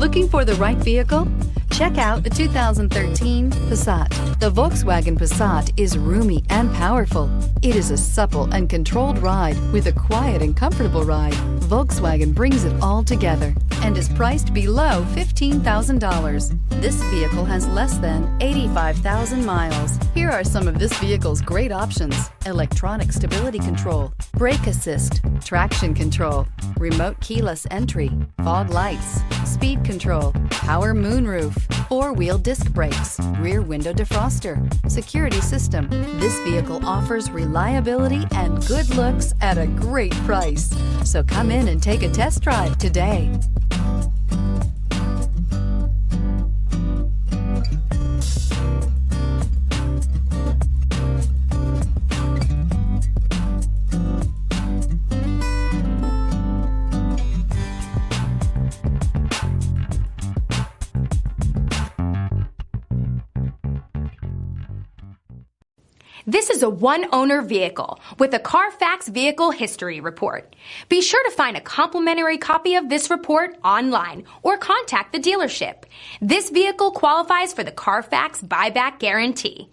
Looking for the right vehicle? Check out the 2013 Passat. The Volkswagen Passat is roomy and powerful. It is a supple and controlled ride with a quiet and comfortable ride. Volkswagen brings it all together and is priced below $15,000. This vehicle has less than 85,000 miles. Here are some of this vehicle's great options: electronic stability control, brake assist, traction control, remote keyless entry, fog lights, speed control, power moonroof, four-wheel disc brakes, rear window defroster, security system. This vehicle offers reliability and good looks at a great price. So come in and take a test drive today. This is a one-owner vehicle with a Carfax Vehicle History Report. Be sure to find a complimentary copy of this report online or contact the dealership. This vehicle qualifies for the Carfax Buyback Guarantee.